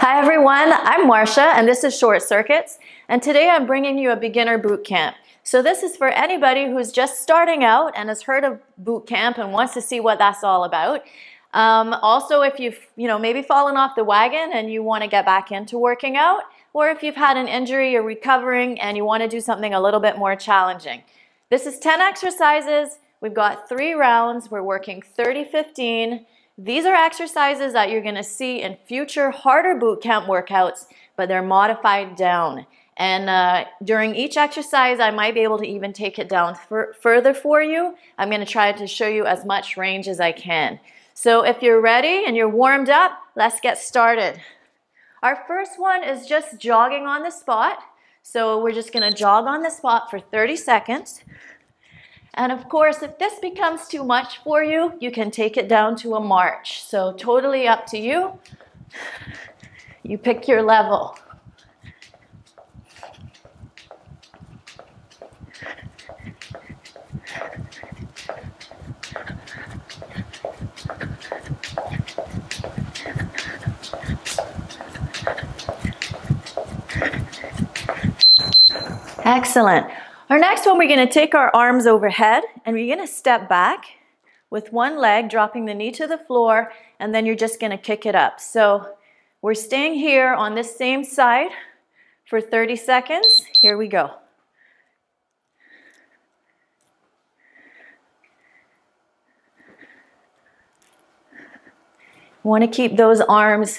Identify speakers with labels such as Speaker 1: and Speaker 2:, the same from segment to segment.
Speaker 1: Hi everyone, I'm Marsha and this is Short Circuits, and today I'm bringing you a beginner boot camp. So this is for anybody who's just starting out and has heard of boot camp and wants to see what that's all about. Also, if you've maybe fallen off the wagon and you want to get back into working out, or if you've had an injury, you're recovering and you want to do something a little bit more challenging. This is 10 exercises. We've got 3 rounds. We're working 30-15. These are exercises that you're going to see in future harder boot camp workouts, but they're modified down. And during each exercise, I might be able to even take it down further for you. I'm going to try to show you as much range as I can. So if you're ready and you're warmed up, let's get started. Our first one is just jogging on the spot. So we're just going to jog on the spot for 30 seconds. And of course, if this becomes too much for you, you can take it down to a march. So totally up to you. You pick your level. Excellent. Our next one, we're going to take our arms overhead and we're going to step back with one leg, dropping the knee to the floor, and then you're just going to kick it up. So we're staying here on this same side for 30 seconds. Here we go. You want to keep those arms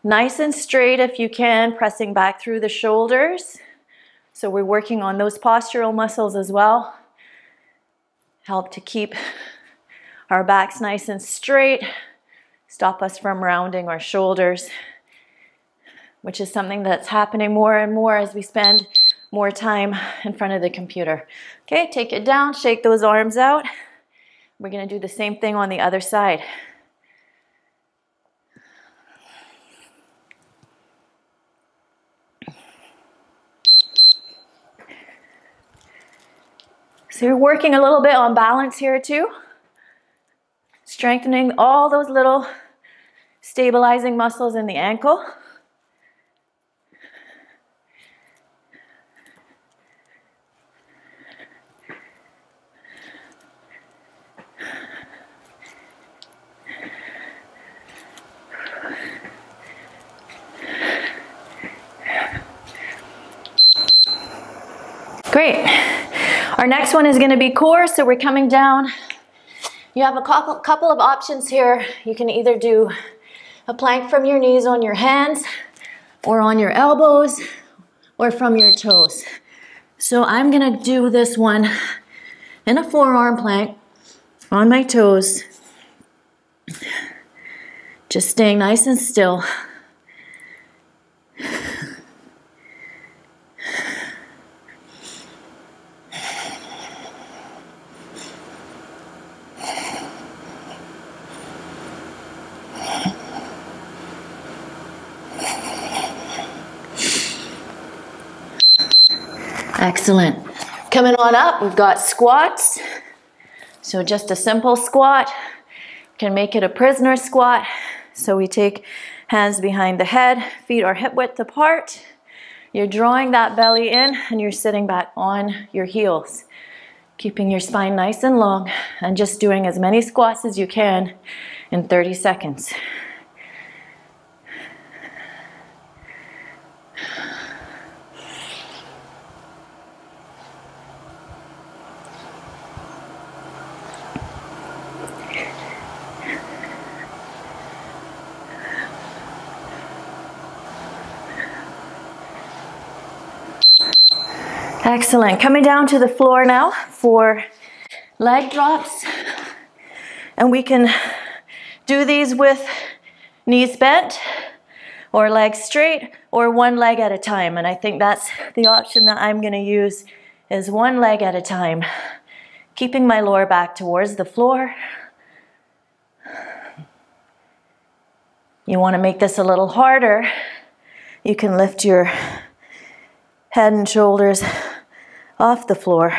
Speaker 1: nice and straight if you can, pressing back through the shoulders. So we're working on those postural muscles as well. Help to keep our backs nice and straight, stop us from rounding our shoulders, which is something that's happening more and more as we spend more time in front of the computer. Okay, take it down, shake those arms out. We're going to do the same thing on the other side. So you're working a little bit on balance here too. Strengthening all those little stabilizing muscles in the ankle. Great. Our next one is going to be core, so we're coming down. You have a couple of options here. You can either do a plank from your knees on your hands, or on your elbows, or from your toes. So I'm going to do this one in a forearm plank on my toes, just staying nice and still. Excellent. Coming on up, we've got squats. So just a simple squat. We can make it a prisoner squat. So we take hands behind the head, feet are hip width apart. You're drawing that belly in and you're sitting back on your heels. Keeping your spine nice and long and just doing as many squats as you can in 30 seconds. Excellent. Coming down to the floor now for leg drops. And we can do these with knees bent or legs straight or one leg at a time. And I think that's the option that I'm going to use is one leg at a time. Keeping my lower back towards the floor. You want to make this a little harder. You can lift your head and shoulders off the floor.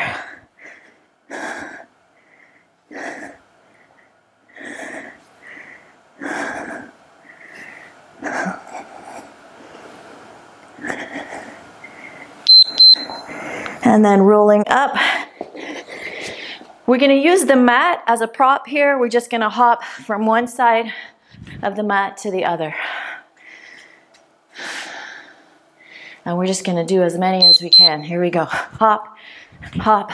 Speaker 1: And then rolling up. We're going to use the mat as a prop here. We're just going to hop from one side of the mat to the other. And we're just going to do as many as we can. Here we go. Hop, hop.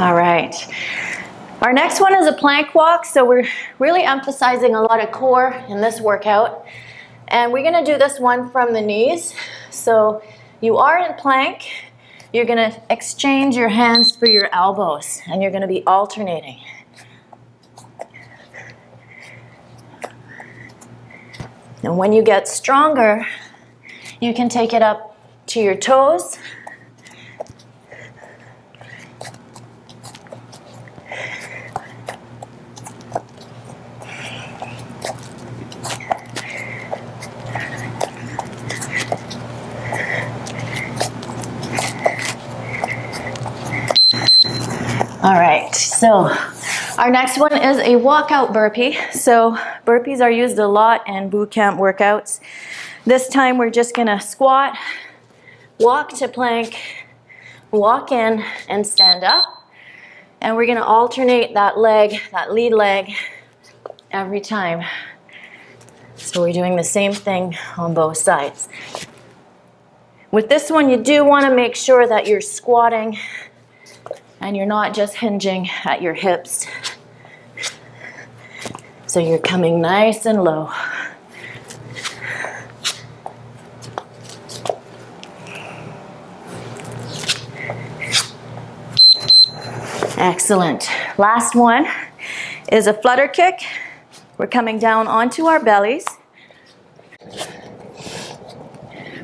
Speaker 1: All right. Our next one is a plank walk, so we're really emphasizing a lot of core in this workout. And we're gonna do this one from the knees. So you are in plank, you're gonna exchange your hands for your elbows, and you're gonna be alternating. And when you get stronger, you can take it up to your toes. All right, so our next one is a walkout burpee. So burpees are used a lot in boot camp workouts. This time we're just gonna squat, walk to plank, walk in and stand up. And we're gonna alternate that leg, that lead leg, every time. So we're doing the same thing on both sides. With this one, you do wanna make sure that you're squatting and you're not just hinging at your hips. So you're coming nice and low. Excellent. Last one is a flutter kick. We're coming down onto our bellies.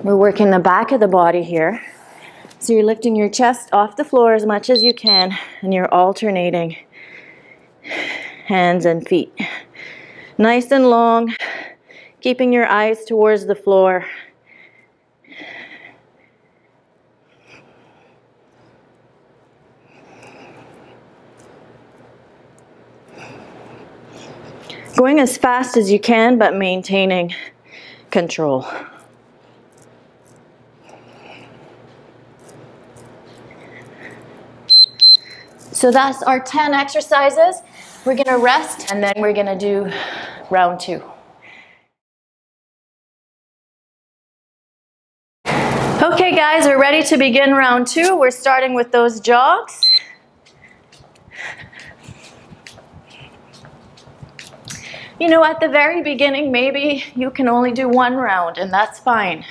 Speaker 1: We're working the back of the body here. So you're lifting your chest off the floor as much as you can, and you're alternating hands and feet. Nice and long, keeping your eyes towards the floor. Going as fast as you can, but maintaining control. So that's our 10 exercises. We're gonna rest and then we're gonna do round 2. Okay guys, we're ready to begin round 2. We're starting with those jogs. You know, at the very beginning, maybe you can only do 1 round, and that's fine.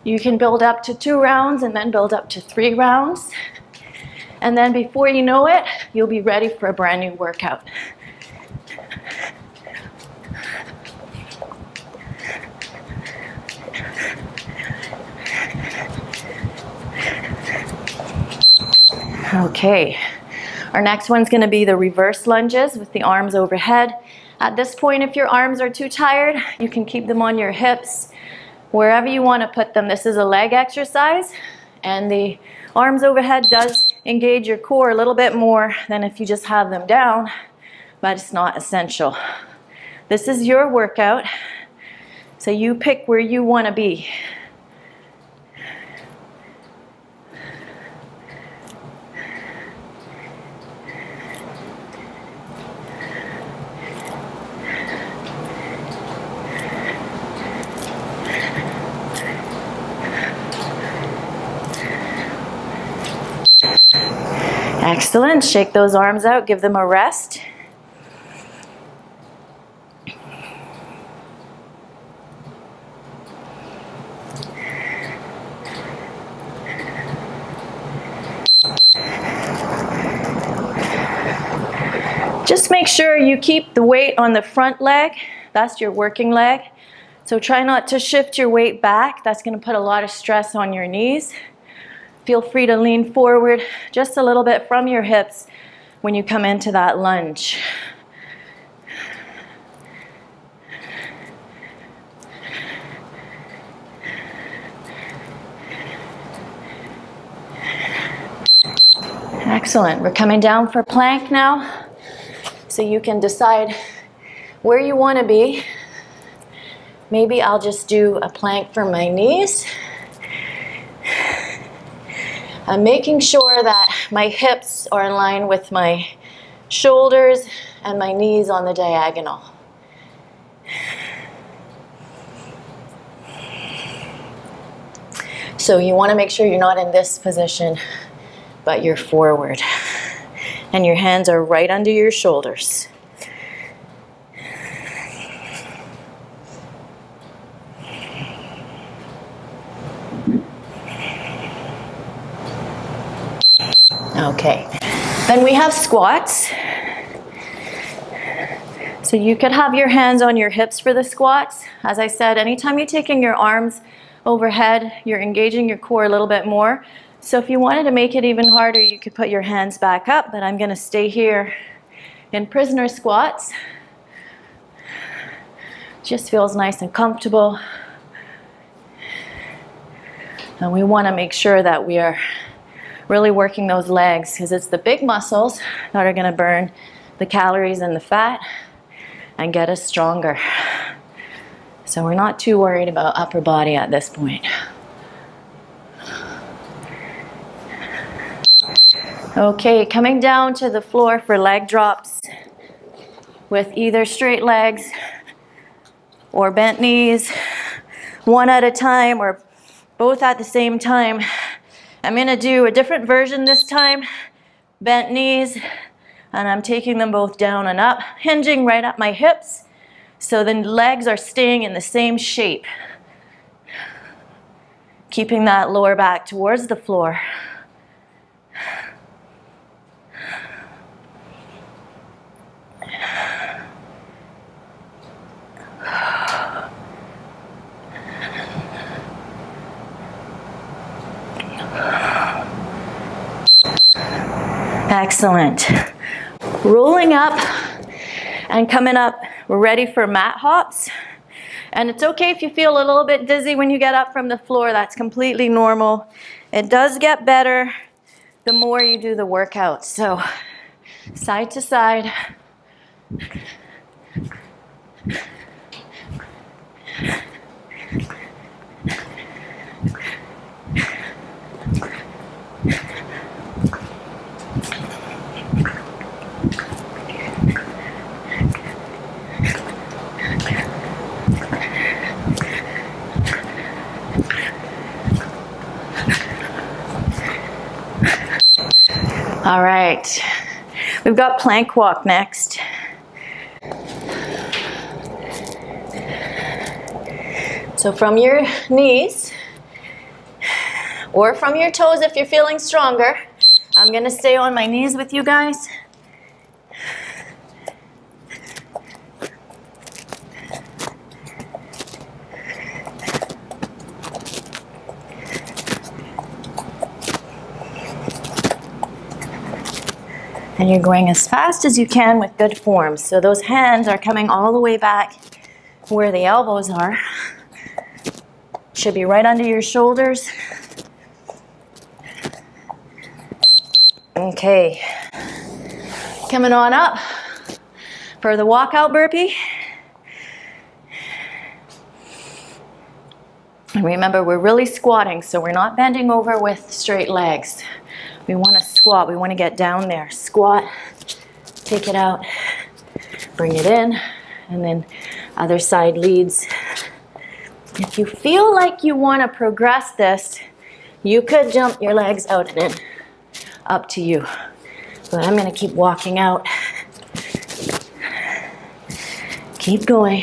Speaker 1: You can build up to 2 rounds and then build up to 3 rounds. And then before you know it, you'll be ready for a brand new workout. Okay, our next one's gonna be the reverse lunges with the arms overhead. At this point, if your arms are too tired, you can keep them on your hips, wherever you wanna put them. This is a leg exercise, and the arms overhead does engage your core a little bit more than if you just have them down, but it's not essential. This is your workout, so you pick where you want to be. Excellent. Shake those arms out, give them a rest. Just make sure you keep the weight on the front leg. That's your working leg. So try not to shift your weight back. That's going to put a lot of stress on your knees. Feel free to lean forward just a little bit from your hips when you come into that lunge. Excellent. We're coming down for plank now, so you can decide where you want to be. Maybe I'll just do a plank for my knees. I'm making sure that my hips are in line with my shoulders and my knees on the diagonal. So you want to make sure you're not in this position, but you're forward. And your hands are right under your shoulders. Okay, then we have squats. So you could have your hands on your hips for the squats. As I said, anytime you're taking your arms overhead, you're engaging your core a little bit more. So if you wanted to make it even harder, you could put your hands back up, but I'm gonna stay here in prisoner squats. Just feels nice and comfortable. And we wanna make sure that we are really working those legs, because it's the big muscles that are gonna burn the calories and the fat and get us stronger. So we're not too worried about upper body at this point. Okay, coming down to the floor for leg drops with either straight legs or bent knees, one at a time or both at the same time. I'm gonna do a different version this time, bent knees, and I'm taking them both down and up, hinging right at my hips, so the legs are staying in the same shape. Keeping that lower back towards the floor. Excellent. Rolling up and coming up, we're ready for mat hops. And it's okay if you feel a little bit dizzy when you get up from the floor, that's completely normal. It does get better the more you do the workout. So side to side. All right, we've got plank walk next. So from your knees or from your toes if you're feeling stronger, I'm gonna stay on my knees with you guys. And you're going as fast as you can with good form. So those hands are coming all the way back where the elbows are. Should be right under your shoulders. Okay. Coming on up for the walkout burpee. And remember, we're really squatting, so we're not bending over with straight legs. We want to squat, we want to get down there. Squat, take it out, bring it in, and then other side leads. If you feel like you want to progress this, you could jump your legs out and in. Up to you. But I'm going to keep walking out. Keep going.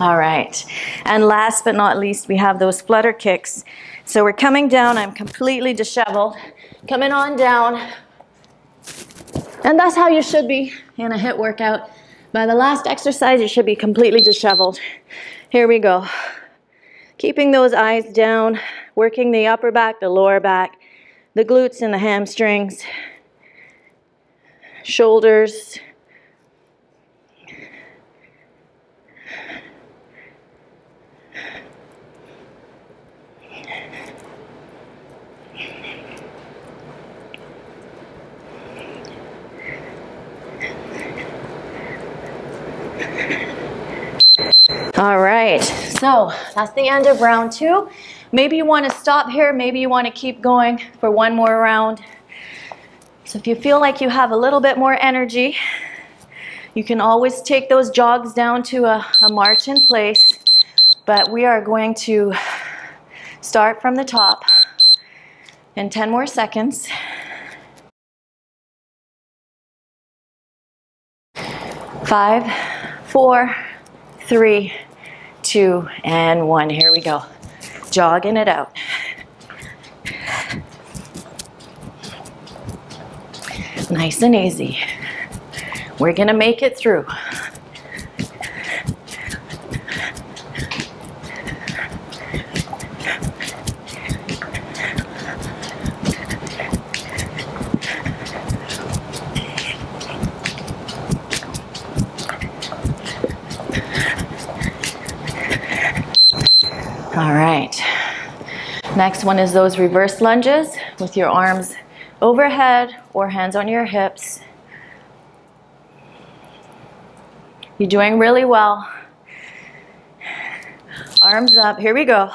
Speaker 1: All right, and last but not least, we have those flutter kicks. So we're coming down, I'm completely disheveled, coming on down, and that's how you should be in a HIIT workout. By the last exercise, you should be completely disheveled. Here we go. Keeping those eyes down, working the upper back, the lower back, the glutes and the hamstrings, shoulders. All right, so that's the end of round 2. Maybe you want to stop here, maybe you want to keep going for one more round. So if you feel like you have a little bit more energy, you can always take those jogs down to a march in place, but we are going to start from the top in 10 more seconds. 5, 4, 3, 2, and 1. Here we go. Jogging it out. Nice and easy. We're gonna make it through. All right. Next one is those reverse lunges with your arms overhead or hands on your hips. You're doing really well. Arms up. Here we go.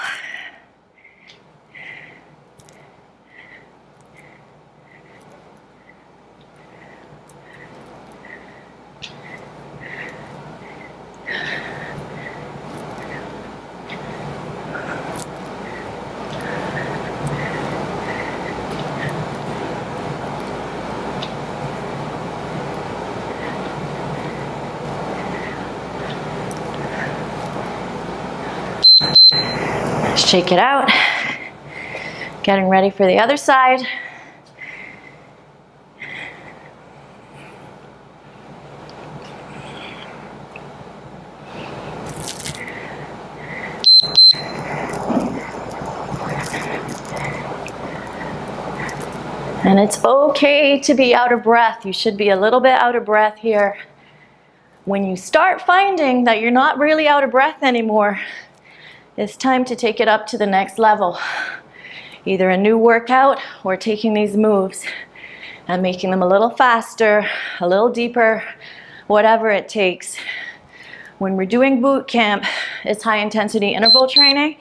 Speaker 1: Shake it out. Getting ready for the other side. And it's okay to be out of breath. You should be a little bit out of breath here. When you start finding that you're not really out of breath anymore, it's time to take it up to the next level. Either a new workout or taking these moves and making them a little faster, a little deeper, whatever it takes. When we're doing boot camp, it's high intensity interval training,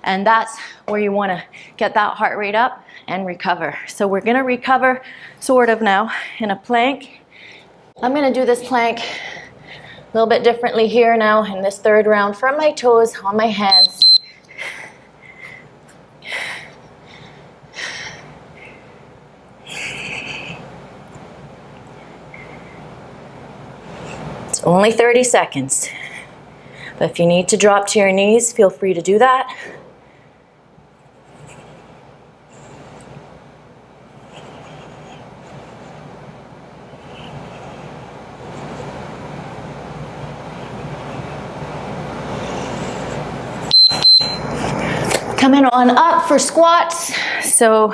Speaker 1: and that's where you want to get that heart rate up and recover. So we're going to recover sort of now in a plank. I'm going to do this plank a little bit differently here now in this third round, from my toes on my hands. It's only 30 seconds, but if you need to drop to your knees, feel free to do that. Coming on up for squats. So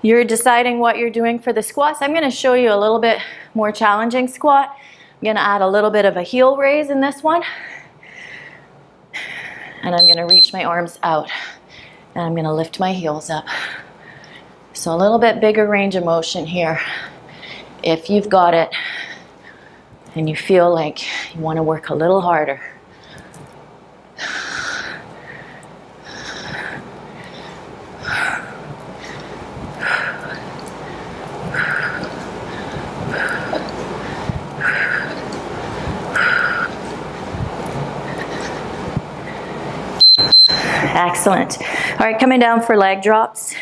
Speaker 1: you're deciding what you're doing for the squats. I'm going to show you a little bit more challenging squat. I'm going to add a little bit of a heel raise in this one. And I'm going to reach my arms out. And I'm going to lift my heels up. So a little bit bigger range of motion here. If you've got it and you feel like you want to work a little harder. Excellent. All right, coming down for leg drops.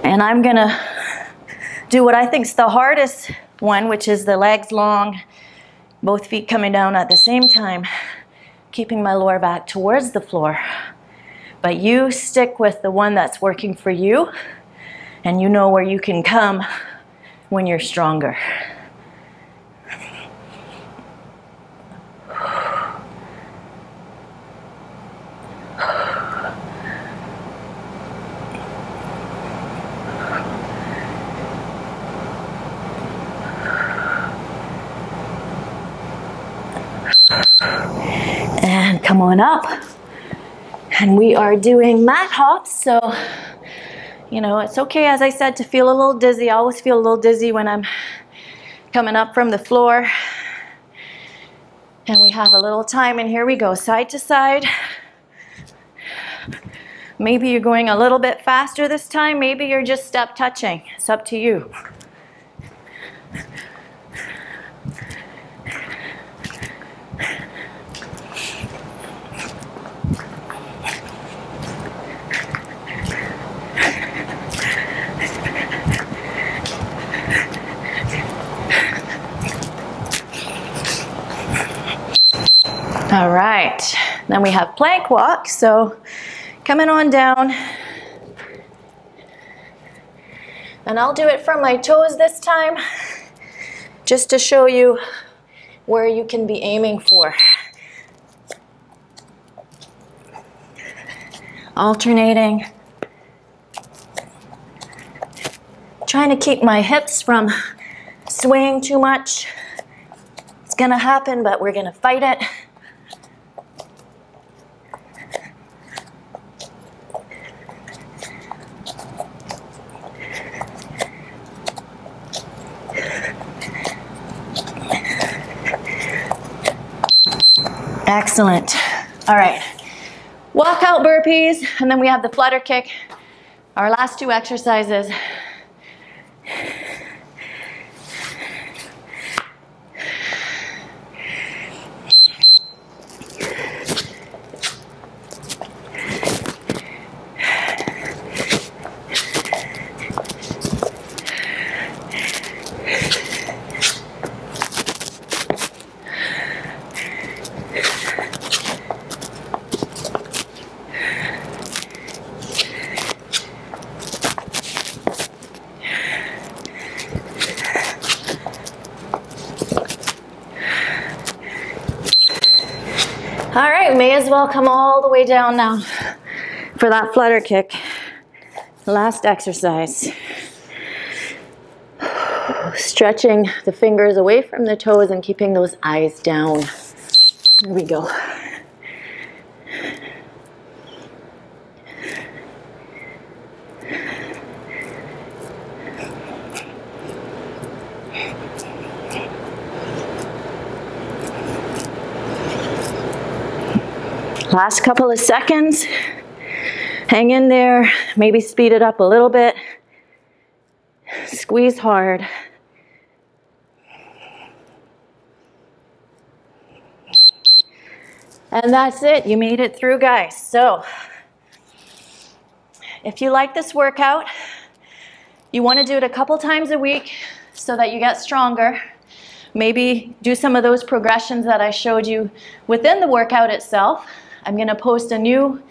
Speaker 1: And I'm gonna do what I think is the hardest one, which is the legs long, both feet coming down at the same time, keeping my lower back towards the floor. But you stick with the one that's working for you, and you know where you can come when you're stronger. going up. And we are doing mat hops, so, you know, it's okay, as I said, to feel a little dizzy. I always feel a little dizzy when I'm coming up from the floor. And we have a little time, and here we go, side to side. Maybe you're going a little bit faster this time. Maybe you're just step touching. It's up to you. All right, then we have plank walk. So coming on down, and I'll do it from my toes this time, just to show you where you can be aiming for. Alternating, trying to keep my hips from swaying too much. It's gonna happen, but we're gonna fight it. Excellent. All right, walkout burpees, and then we have the flutter kick, our last two exercises. All right, may as well come all the way down now for that flutter kick. Last exercise. Stretching the fingers away from the toes and keeping those eyes down. Here we go. Last couple of seconds, hang in there, maybe speed it up a little bit, squeeze hard. And that's it, you made it through, guys. So, if you like this workout, you want to do it a couple times a week so that you get stronger. Maybe do some of those progressions that I showed you within the workout itself. I'm going to post a new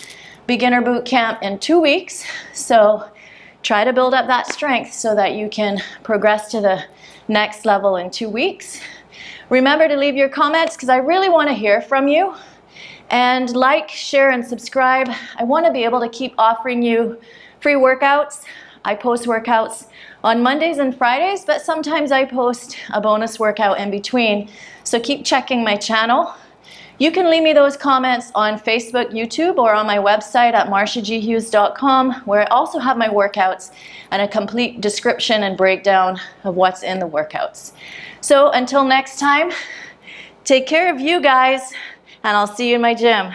Speaker 1: beginner boot camp in 2 weeks, so try to build up that strength so that you can progress to the next level in 2 weeks. Remember to leave your comments because I really want to hear from you. And like, share, and subscribe. I want to be able to keep offering you free workouts. I post workouts on Mondays and Fridays, but sometimes I post a bonus workout in between. So keep checking my channel. You can leave me those comments on Facebook, YouTube, or on my website at marshaghughes.com, where I also have my workouts and a complete description and breakdown of what's in the workouts. So until next time, take care of you guys, and I'll see you in my gym.